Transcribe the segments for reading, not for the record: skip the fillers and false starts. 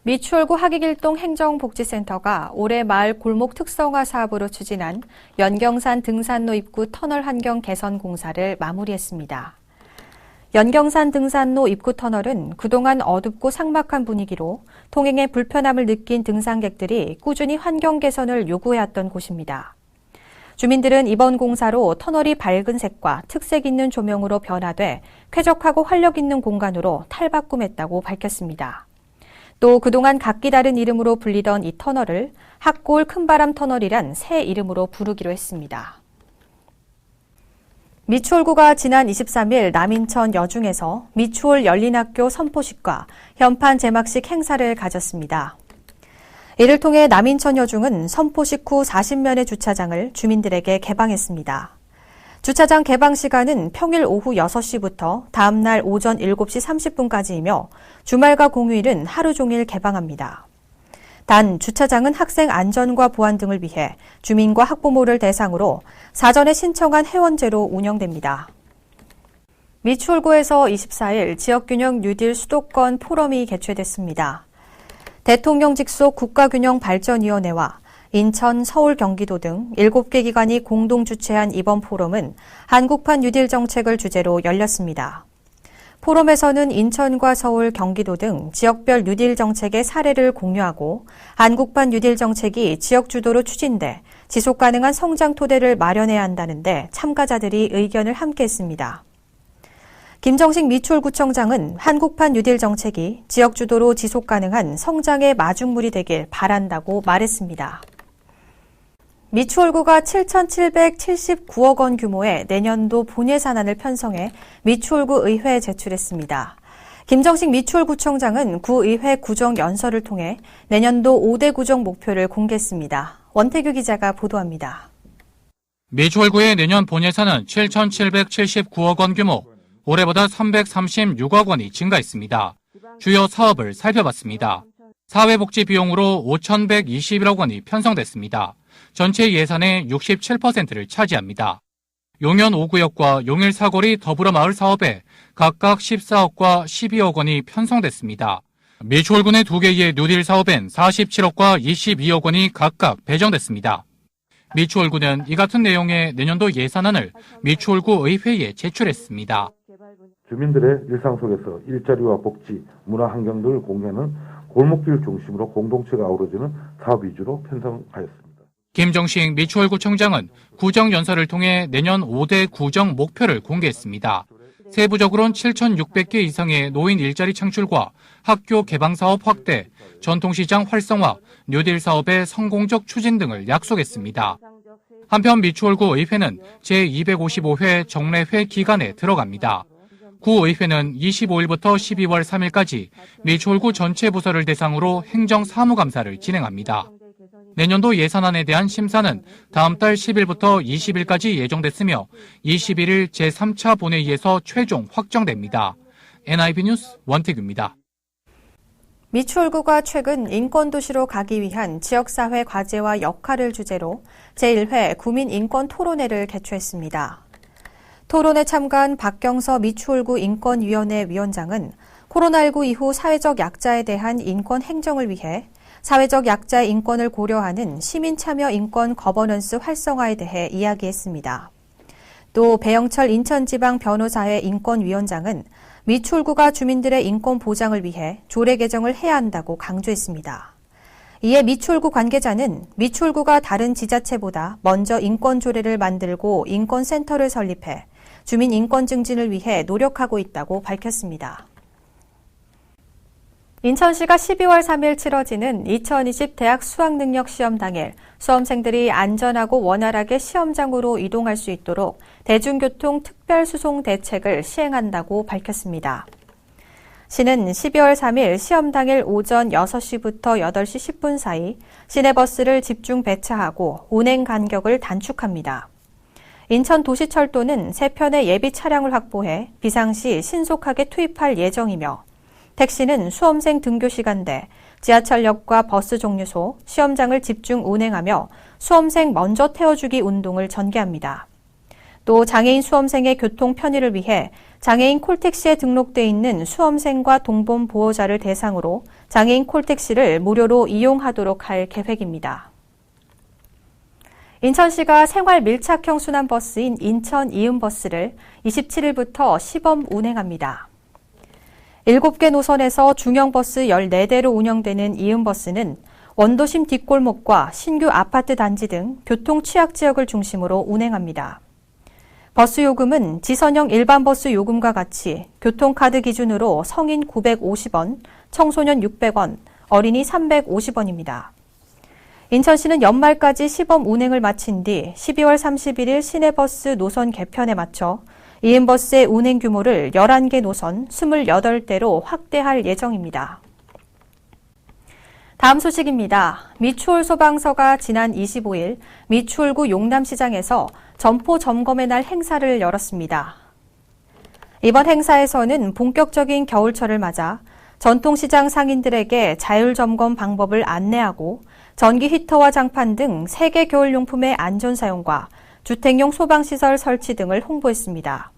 미추홀구 하기길동 행정복지센터가 올해 마을 골목 특성화 사업으로 추진한 연경산 등산로 입구 터널 환경 개선 공사를 마무리했습니다. 연경산 등산로 입구 터널은 그동안 어둡고 삭막한 분위기로 통행에 불편함을 느낀 등산객들이 꾸준히 환경 개선을 요구해왔던 곳입니다. 주민들은 이번 공사로 터널이 밝은 색과 특색 있는 조명으로 변화돼 쾌적하고 활력 있는 공간으로 탈바꿈했다고 밝혔습니다. 또 그동안 각기 다른 이름으로 불리던 이 터널을 학골 큰바람 터널이란 새 이름으로 부르기로 했습니다. 미추홀구가 지난 23일 남인천 여중에서 미추홀 열린학교 선포식과 현판 제막식 행사를 가졌습니다. 이를 통해 남인천 여중은 선포식 후 40면의 주차장을 주민들에게 개방했습니다. 주차장 개방 시간은 평일 오후 6시부터 다음 날 오전 7시 30분까지이며 주말과 공휴일은 하루 종일 개방합니다. 단 주차장은 학생 안전과 보안 등을 위해 주민과 학부모를 대상으로 사전에 신청한 회원제로 운영됩니다. 미추홀구에서 24일 지역균형 뉴딜 수도권 포럼이 개최됐습니다. 대통령 직속 국가균형발전위원회와 인천, 서울, 경기도 등 7개 기관이 공동 주최한 이번 포럼은 한국판 뉴딜 정책을 주제로 열렸습니다. 포럼에서는 인천과 서울, 경기도 등 지역별 뉴딜 정책의 사례를 공유하고 한국판 뉴딜 정책이 지역 주도로 추진돼 지속 가능한 성장 토대를 마련해야 한다는데 참가자들이 의견을 함께했습니다. 김정식 미추홀구청장은 한국판 뉴딜 정책이 지역 주도로 지속 가능한 성장의 마중물이 되길 바란다고 말했습니다. 미추홀구가 7,779억 원 규모의 내년도 본예산안을 편성해 미추홀구 의회에 제출했습니다. 김정식 미추홀구청장은 구의회 구정연설을 통해 내년도 5대 구정 목표를 공개했습니다. 원태규 기자가 보도합니다. 미추홀구의 내년 본예산은 7,779억 원 규모, 올해보다 336억 원이 증가했습니다. 주요 사업을 살펴봤습니다. 사회복지 비용으로 5,121억 원이 편성됐습니다. 전체 예산의 67%를 차지합니다. 용현 5구역과 용일 사거리 더불어마을 사업에 각각 14억과 12억 원이 편성됐습니다. 미추홀구 내 2개의 뉴딜 사업엔 47억과 22억 원이 각각 배정됐습니다. 미추홀구는 이 같은 내용의 내년도 예산안을 미추홀구 의회에 제출했습니다. 주민들의 일상 속에서 일자리와 복지, 문화 환경 등을 공유하는 골목길 중심으로 공동체가 어우러지는 사업 위주로 편성하였습니다. 김정식 미추홀구청장은 구정연설을 통해 내년 5대 구정 목표를 공개했습니다. 세부적으로는 7,600개 이상의 노인 일자리 창출과 학교 개방 사업 확대, 전통시장 활성화, 뉴딜 사업의 성공적 추진 등을 약속했습니다. 한편 미추홀구 의회는 제255회 정례회 기간에 들어갑니다. 구의회는 25일부터 12월 3일까지 미추홀구 전체 부서를 대상으로 행정사무감사를 진행합니다. 내년도 예산안에 대한 심사는 다음 달 10일부터 20일까지 예정됐으며 21일 제3차 본회의에서 최종 확정됩니다. NIB 뉴스 원태규입니다. 미추홀구가 최근 인권도시로 가기 위한 지역사회 과제와 역할을 주제로 제1회 구민인권토론회를 개최했습니다. 토론에 참가한 박경서 미추홀구 인권위원회 위원장은 코로나19 이후 사회적 약자에 대한 인권 행정을 위해 사회적 약자의 인권을 고려하는 시민참여 인권 거버넌스 활성화에 대해 이야기했습니다. 또 배영철 인천지방변호사회 인권위원장은 미추홀구가 주민들의 인권 보장을 위해 조례 개정을 해야 한다고 강조했습니다. 이에 미추홀구 관계자는 미추홀구가 다른 지자체보다 먼저 인권조례를 만들고 인권센터를 설립해 주민 인권 증진을 위해 노력하고 있다고 밝혔습니다. 인천시가 12월 3일 치러지는 2020 대학 수학능력 시험 당일 수험생들이 안전하고 원활하게 시험장으로 이동할 수 있도록 대중교통 특별수송 대책을 시행한다고 밝혔습니다. 시는 12월 3일 시험 당일 오전 6시부터 8시 10분 사이 시내버스를 집중 배차하고 운행 간격을 단축합니다. 인천도시철도는 3편의 예비 차량을 확보해 비상시 신속하게 투입할 예정이며 택시는 수험생 등교 시간대, 지하철역과 버스 종류소, 시험장을 집중 운행하며 수험생 먼저 태워주기 운동을 전개합니다. 또 장애인 수험생의 교통 편의를 위해 장애인 콜택시에 등록돼 있는 수험생과 동본 보호자를 대상으로 장애인 콜택시를 무료로 이용하도록 할 계획입니다. 인천시가 생활 밀착형 순환버스인 인천 이음버스를 27일부터 시범 운행합니다. 7개 노선에서 중형버스 14대로 운영되는 이음버스는 원도심 뒷골목과 신규 아파트 단지 등 교통 취약 지역을 중심으로 운행합니다. 버스 요금은 지선형 일반 버스 요금과 같이 교통카드 기준으로 성인 950원, 청소년 600원, 어린이 350원입니다. 인천시는 연말까지 시범 운행을 마친 뒤 12월 31일 시내버스 노선 개편에 맞춰 이음버스의 운행 규모를 11개 노선 28대로 확대할 예정입니다. 다음 소식입니다. 미추홀 소방서가 지난 25일 미추홀구 용남시장에서 점포 점검의 날 행사를 열었습니다. 이번 행사에서는 본격적인 겨울철을 맞아 전통시장 상인들에게 자율점검 방법을 안내하고 전기 히터와 장판 등 세계 겨울용품의 안전 사용과 주택용 소방시설 설치 등을 홍보했습니다.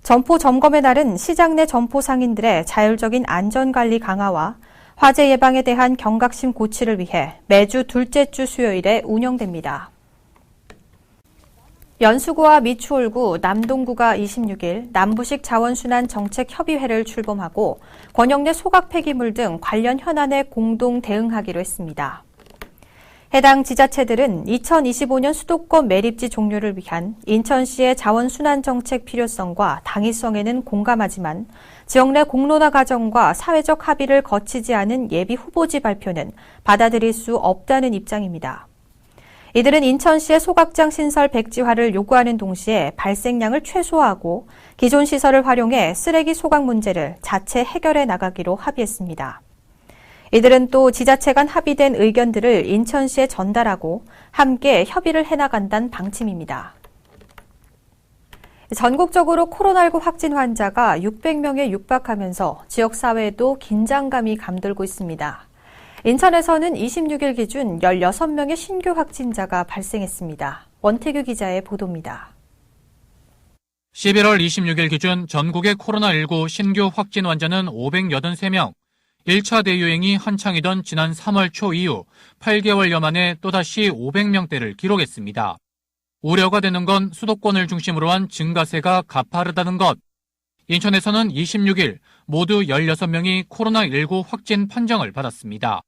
점포 점검의 날은 시장 내 점포 상인들의 자율적인 안전관리 강화와 화재 예방에 대한 경각심 고취를 위해 매주 둘째 주 수요일에 운영됩니다. 연수구와 미추홀구, 남동구가 26일 남부식 자원순환 정책협의회를 출범하고 권역내 소각 폐기물 등 관련 현안에 공동 대응하기로 했습니다. 해당 지자체들은 2025년 수도권 매립지 종료를 위한 인천시의 자원순환 정책 필요성과 당위성에는 공감하지만 지역 내 공론화 과정과 사회적 합의를 거치지 않은 예비 후보지 발표는 받아들일 수 없다는 입장입니다. 이들은 인천시의 소각장 신설 백지화를 요구하는 동시에 발생량을 최소화하고 기존 시설을 활용해 쓰레기 소각 문제를 자체 해결해 나가기로 합의했습니다. 이들은 또 지자체 간 합의된 의견들을 인천시에 전달하고 함께 협의를 해나간다는 방침입니다. 전국적으로 코로나19 확진 환자가 600명에 육박하면서 지역사회에도 긴장감이 감돌고 있습니다. 인천에서는 26일 기준 16명의 신규 확진자가 발생했습니다. 원태규 기자의 보도입니다. 11월 26일 기준 전국의 코로나19 신규 확진 환자는 583명. 1차 대유행이 한창이던 지난 3월 초 이후 8개월여 만에 또다시 500명대를 기록했습니다. 우려가 되는 건 수도권을 중심으로 한 증가세가 가파르다는 것. 인천에서는 26일 모두 16명이 코로나19 확진 판정을 받았습니다.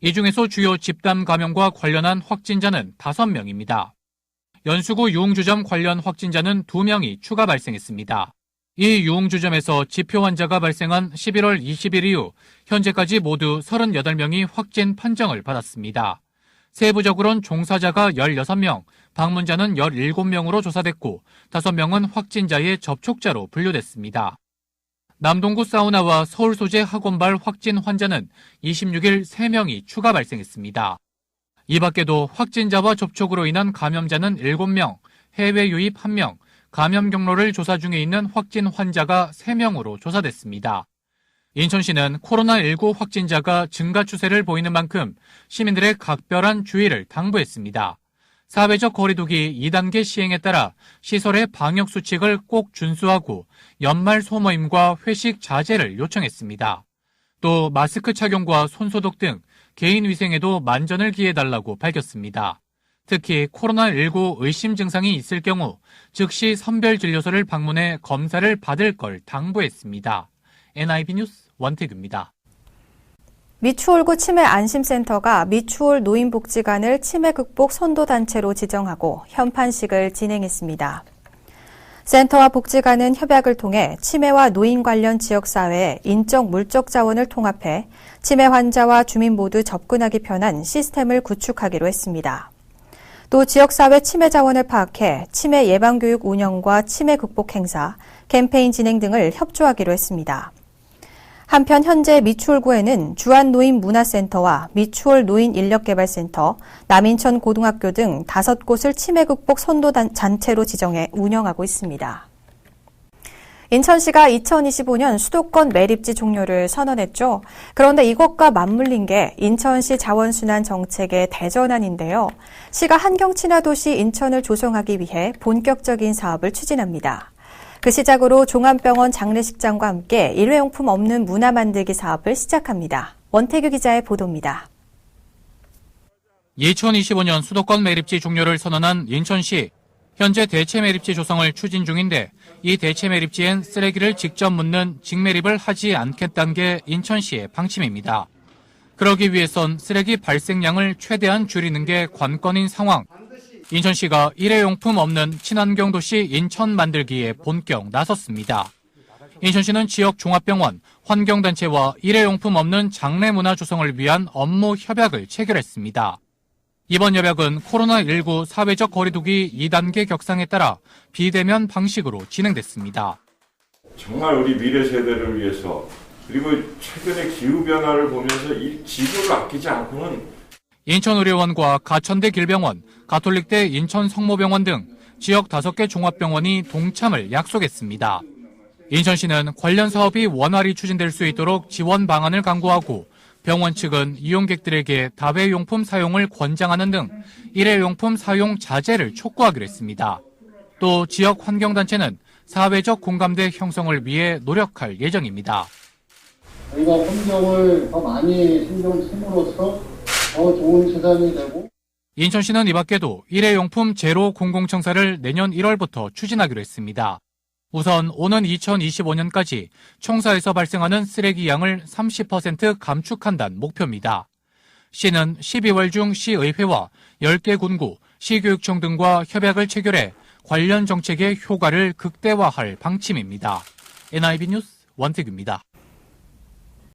이 중에서 주요 집단 감염과 관련한 확진자는 5명입니다. 연수구 유흥주점 관련 확진자는 2명이 추가 발생했습니다. 이 유흥주점에서 지표 환자가 발생한 11월 20일 이후 현재까지 모두 38명이 확진 판정을 받았습니다. 세부적으로는 종사자가 16명, 방문자는 17명으로 조사됐고 5명은 확진자의 접촉자로 분류됐습니다. 남동구 사우나와 서울 소재 학원발 확진 환자는 26일 3명이 추가 발생했습니다. 이 밖에도 확진자와 접촉으로 인한 감염자는 7명, 해외 유입 1명, 감염 경로를 조사 중에 있는 확진 환자가 3명으로 조사됐습니다. 인천시는 코로나19 확진자가 증가 추세를 보이는 만큼 시민들의 각별한 주의를 당부했습니다. 사회적 거리두기 2단계 시행에 따라 시설의 방역수칙을 꼭 준수하고 연말 소모임과 회식 자제를 요청했습니다. 또 마스크 착용과 손소독 등 개인 위생에도 만전을 기해달라고 밝혔습니다. 특히 코로나19 의심 증상이 있을 경우 즉시 선별진료소를 방문해 검사를 받을 걸 당부했습니다. NIB 뉴스 원태규입니다. 미추홀구 치매안심센터가 미추홀 노인복지관을 치매 극복 선도단체로 지정하고 현판식을 진행했습니다. 센터와 복지관은 협약을 통해 치매와 노인 관련 지역사회의 인적 물적 자원을 통합해 치매 환자와 주민 모두 접근하기 편한 시스템을 구축하기로 했습니다. 또 지역사회 치매 자원을 파악해 치매 예방교육 운영과 치매 극복 행사, 캠페인 진행 등을 협조하기로 했습니다. 한편 현재 미추홀구에는 주안노인문화센터와 미추홀 노인인력개발센터, 남인천 고등학교 등 5곳을 치매 극복 선도단체로 지정해 운영하고 있습니다. 인천시가 2025년 수도권 매립지 종료를 선언했죠. 그런데 이것과 맞물린 게 인천시 자원순환 정책의 대전환인데요. 시가 환경친화도시 인천을 조성하기 위해 본격적인 사업을 추진합니다. 그 시작으로 종합병원 장례식장과 함께 일회용품 없는 문화 만들기 사업을 시작합니다. 원태규 기자의 보도입니다. 2025년 수도권 매립지 종료를 선언한 인천시. 현재 대체 매립지 조성을 추진 중인데 이 대체 매립지엔 쓰레기를 직접 묻는 직매립을 하지 않겠다는 게 인천시의 방침입니다. 그러기 위해선 쓰레기 발생량을 최대한 줄이는 게 관건인 상황. 인천시가 일회용품 없는 친환경 도시 인천 만들기에 본격 나섰습니다. 인천시는 지역 종합병원, 환경단체와 일회용품 없는 장례문화 조성을 위한 업무 협약을 체결했습니다. 이번 협약은 코로나19 사회적 거리두기 2단계 격상에 따라 비대면 방식으로 진행됐습니다. 정말 우리 미래 세대를 위해서 그리고 최근의 기후변화를 보면서 이 지구를 아끼지 않고는 인천의료원과 가천대 길병원, 가톨릭대 인천성모병원 등 지역 5개 종합병원이 동참을 약속했습니다. 인천시는 관련 사업이 원활히 추진될 수 있도록 지원 방안을 강구하고 병원 측은 이용객들에게 다회용품 사용을 권장하는 등 일회용품 사용 자제를 촉구하기로 했습니다. 또 지역 환경단체는 사회적 공감대 형성을 위해 노력할 예정입니다. 저희가 환경을 더 많이 신경 쓰므로써 더 좋은 세상이 되고 인천시는 이 밖에도 일회용품 제로 공공청사를 내년 1월부터 추진하기로 했습니다. 우선 오는 2025년까지 청사에서 발생하는 쓰레기 양을 30% 감축한다는 목표입니다. 시는 12월 중 시의회와 10개 군구, 시교육청 등과 협약을 체결해 관련 정책의 효과를 극대화할 방침입니다. NIB 뉴스 원태규입니다.